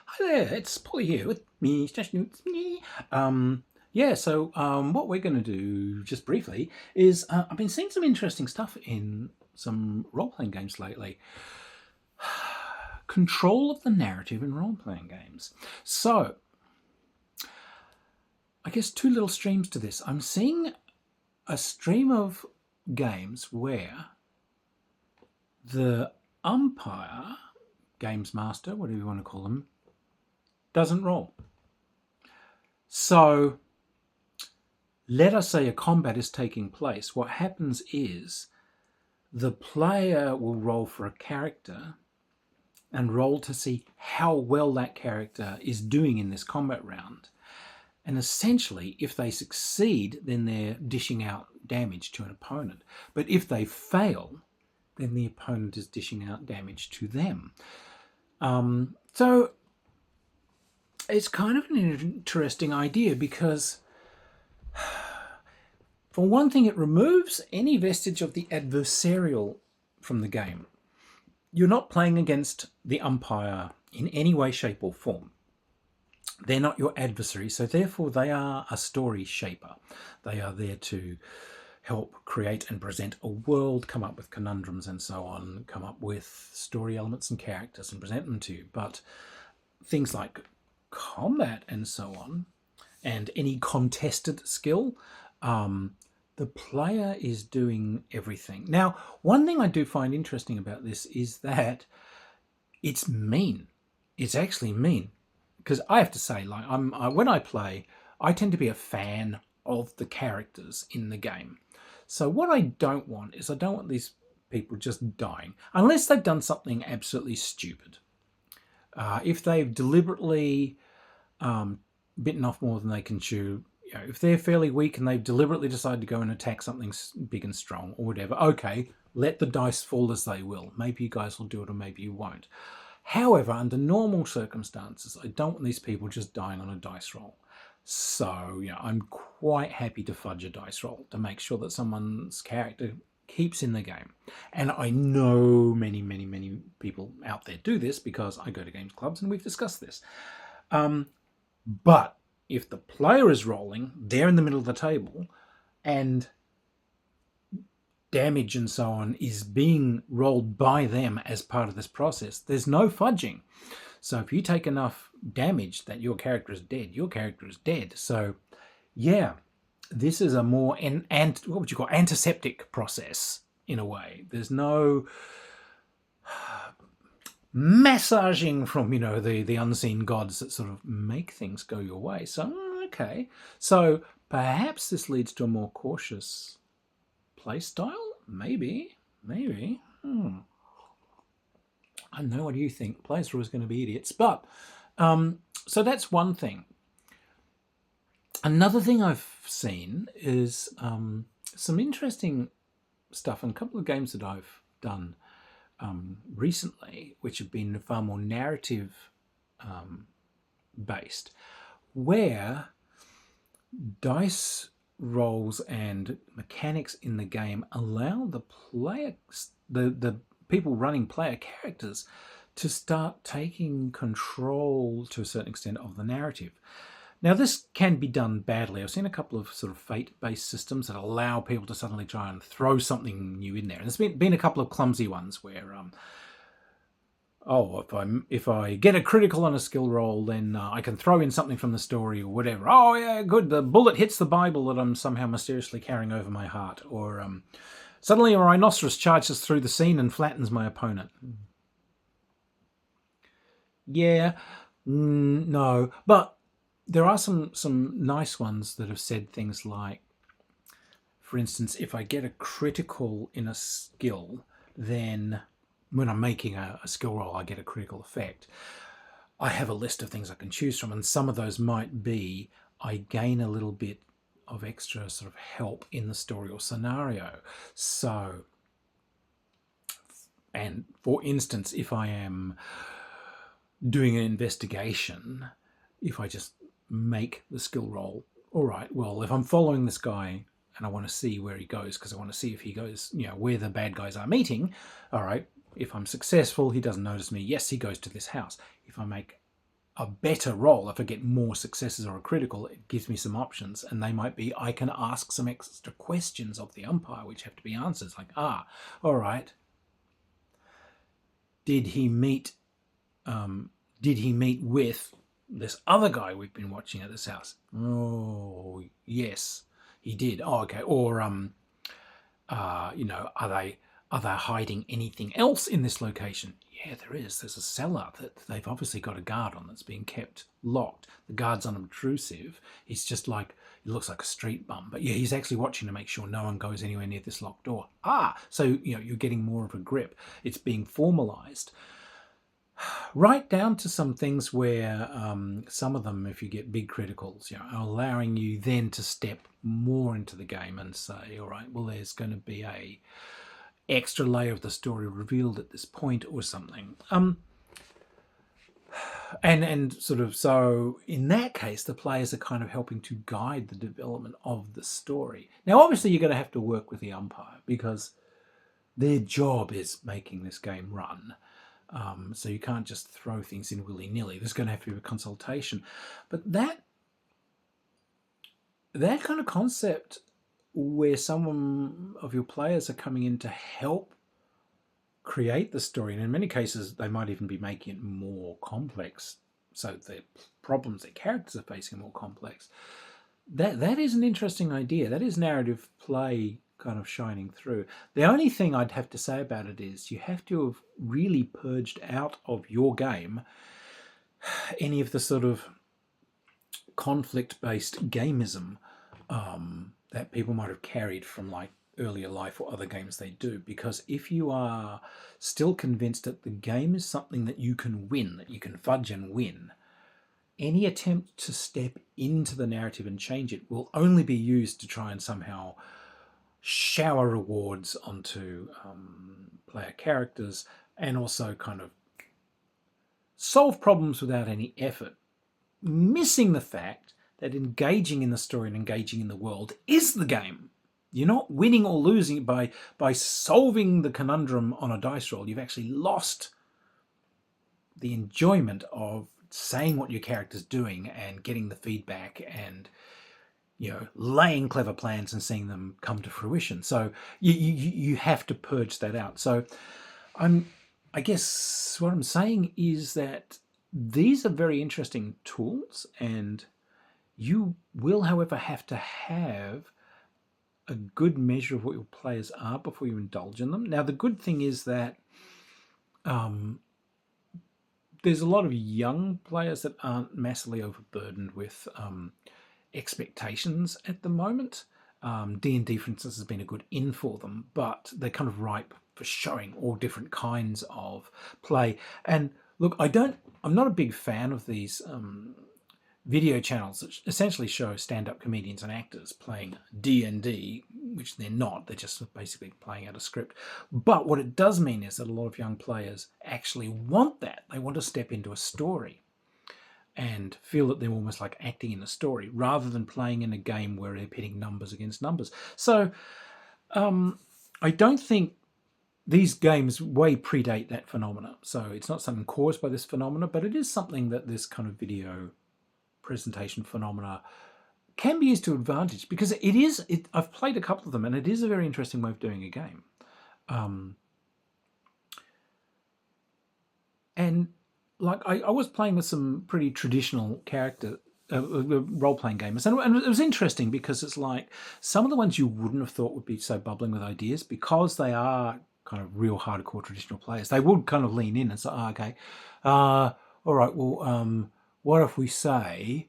Hi there, it's Polly here with me, Stash Newts, me. What we're going to do, just briefly, is I've been seeing some interesting stuff in some role-playing games lately. Control of the narrative in role-playing games. So, I guess two little streams to this. I'm seeing a stream of games where the umpire, games master, whatever you want to call them, doesn't roll. So let us say a combat is taking place. What happens is the player will roll for a character and roll to see how well that character is doing in this combat round. And essentially, if they succeed, then they're dishing out damage to an opponent. But if they fail, then the opponent is dishing out damage to them. So it's kind of an interesting idea because, for one thing, it removes any vestige of the adversarial from the game. You're not playing against the umpire in any way, shape, or form. They're not your adversary, so therefore they are a story shaper. They are there to help create and present a world, come up with conundrums and so on, come up with story elements and characters and present them to you. But things like combat and so on, and any contested skill, the player is doing everything. Now, one thing I do find interesting about this is that it's mean. It's actually mean. Because I have to say, like, when I play, I tend to be a fan of the characters in the game. So what I don't want is I don't want these people just dying, unless they've done something absolutely stupid. If they've deliberately bitten off more than they can chew, you know, if they're fairly weak and they've deliberately decided to go and attack something big and strong or whatever, okay, let the dice fall as they will. Maybe you guys will do it or maybe you won't. However, under normal circumstances, I don't want these people just dying on a dice roll. So, you know, I'm quite happy to fudge a dice roll to make sure that someone's character keeps in the game. And I know many, many, many people out there do this because I go to games clubs and we've discussed this. But if the player is rolling, they're in the middle of the table, and damage and so on is being rolled by them as part of this process, there's no fudging. So if you take enough damage that your character is dead, your character is dead. So yeah, this is a more what would you call antiseptic process in a way. There's no massaging from, you know, the unseen gods that sort of make things go your way. So okay, so perhaps this leads to a more cautious play style. Maybe. I don't know. What do you think? Players are always going to be idiots. But so that's one thing. Another thing I've seen is some interesting stuff in a couple of games that I've done recently, which have been far more narrative based, where dice rolls and mechanics in the game allow the players, the people running player characters, to start taking control to a certain extent of the narrative. Now, this can be done badly. I've seen a couple of sort of fate-based systems that allow people to suddenly try and throw something new in there. And there's been a couple of clumsy ones where, if I get a critical on a skill roll, then I can throw in something from the story or whatever. Oh, yeah, good. The bullet hits the Bible that I'm somehow mysteriously carrying over my heart. Or suddenly a rhinoceros charges through the scene and flattens my opponent. Yeah, no. But there are some nice ones that have said things like, for instance, if I get a critical in a skill, then when I'm making a skill roll, I get a critical effect. I have a list of things I can choose from, and some of those might be I gain a little bit of extra sort of help in the story or scenario. So, and for instance, if I am doing an investigation, if I just make the skill roll, all right, well, if I'm following this guy and I want to see where he goes, because I want to see if he goes, you know, where the bad guys are meeting, all right, if I'm successful, he doesn't notice me. Yes, he goes to this house. If I make a better roll, if I get more successes or a critical, it gives me some options, and they might be I can ask some extra questions of the umpire which have to be answered. Like, all right, did he meet with this other guy we've been watching at this house? Oh, yes, he did. Oh, okay. Or are they hiding anything else in this location? Yeah, there is. There's a cellar that they've obviously got a guard on that's being kept locked. The guard's unobtrusive. He's just like, he looks like a street bum. But yeah, he's actually watching to make sure no one goes anywhere near this locked door. So, you're getting more of a grip. It's being formalized. Right down to some things where some of them, if you get big criticals, are allowing you then to step more into the game and say, all right, well, there's going to be a extra layer of the story revealed at this point or something. And sort of, so in that case, the players are kind of helping to guide the development of the story. Now, obviously, you're going to have to work with the umpire because their job is making this game run. So you can't just throw things in willy-nilly. There's going to have to be a consultation. But that kind of concept where some of your players are coming in to help create the story, and in many cases they might even be making it more complex, so the problems that characters are facing are more complex. That is an interesting idea. That is narrative play kind of shining through. The only thing I'd have to say about it is you have to have really purged out of your game any of the sort of conflict-based gamism that people might have carried from like earlier life or other games they do, because if you are still convinced that the game is something that you can win, that you can fudge and win, any attempt to step into the narrative and change it will only be used to try and somehow shower rewards onto player characters and also kind of solve problems without any effort, missing the fact that engaging in the story and engaging in the world is the game. You're not winning or losing by solving the conundrum on a dice roll. You've actually lost the enjoyment of saying what your character's doing and getting the feedback and laying clever plans and seeing them come to fruition. So you have to purge that out. So I guess what I'm saying is that these are very interesting tools, and you will, however, have to have a good measure of what your players are before you indulge in them. Now, the good thing is that there's a lot of young players that aren't massively overburdened with expectations at the moment. D&D, for instance, has been a good in for them, but they're kind of ripe for showing all different kinds of play. And look, I'm not a big fan of these video channels that essentially show stand-up comedians and actors playing D&D, which they're not. They're just basically playing out a script. But what it does mean is that a lot of young players actually want that. They want to step into a story and feel that they're almost like acting in a story rather than playing in a game where they're pitting numbers against numbers. So I don't think these games way predate that phenomena. So it's not something caused by this phenomena, but it is something that this kind of video presentation phenomena can be used to advantage, because I've played a couple of them and it is a very interesting way of doing a game. And like I was playing with some pretty traditional character role-playing gamers, and it was interesting because it's like some of the ones you wouldn't have thought would be so bubbling with ideas, because they are kind of real hardcore traditional players. They would kind of lean in and say, okay, all right, well, what if we say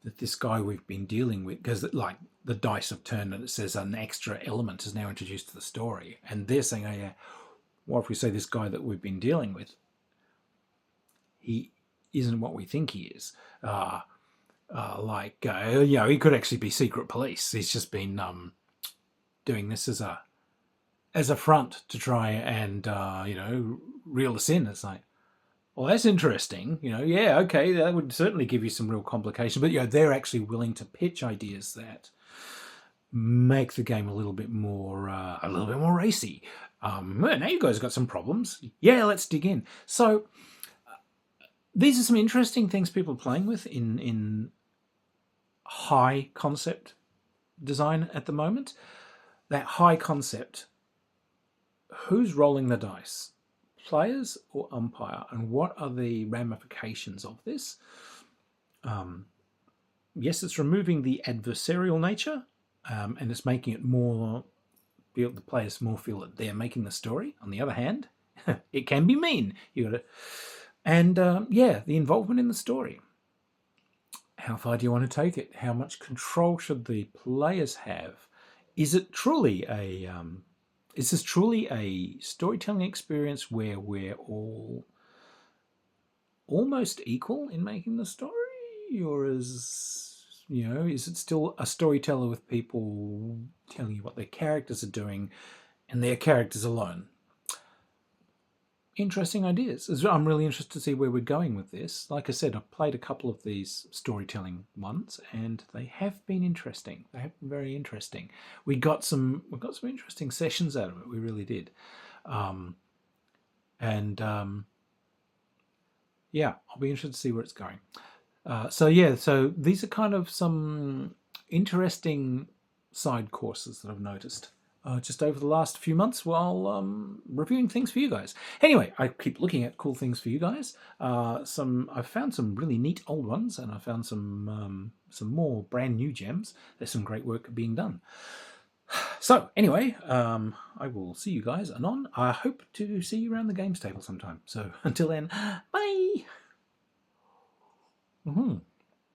that this guy we've been dealing with, because like the dice have turned and it says an extra element is now introduced to the story, and they're saying, oh yeah, what if we say this guy that we've been dealing with, he isn't what we think he is. He could actually be secret police. He's just been doing this as a front to try and reel us in. It's like, well, that's interesting. Yeah, okay, that would certainly give you some real complication. But they're actually willing to pitch ideas that make the game a little bit more racy. Now you guys got some problems. Yeah, let's dig in. So these are some interesting things people are playing with in high concept design at the moment. That high concept, who's rolling the dice? Players or umpire? And what are the ramifications of this? Yes, it's removing the adversarial nature, and it's making it more, the players more feel that they're making the story. On the other hand, it can be mean. You got to, and yeah, the involvement in the story. How far do you want to take it? How much control should the players have? Is it truly a is this truly a storytelling experience where we're all almost equal in making the story, or is it still a storyteller with people telling you what their characters are doing and their characters alone? Interesting ideas. I'm really interested to see where we're going with this. Like I said, I've played a couple of these storytelling ones, and they have been interesting. They have been very interesting. We got some interesting sessions out of it. We really did. Yeah, I'll be interested to see where it's going. So these are kind of some interesting side courses that I've noticed just over the last few months while reviewing things for you guys. Anyway, I keep looking at cool things for you guys. I've found some really neat old ones, and I found some more brand new gems. There's some great work being done. So anyway, I will see you guys anon. I hope to see you around the games table sometime. So until then, bye.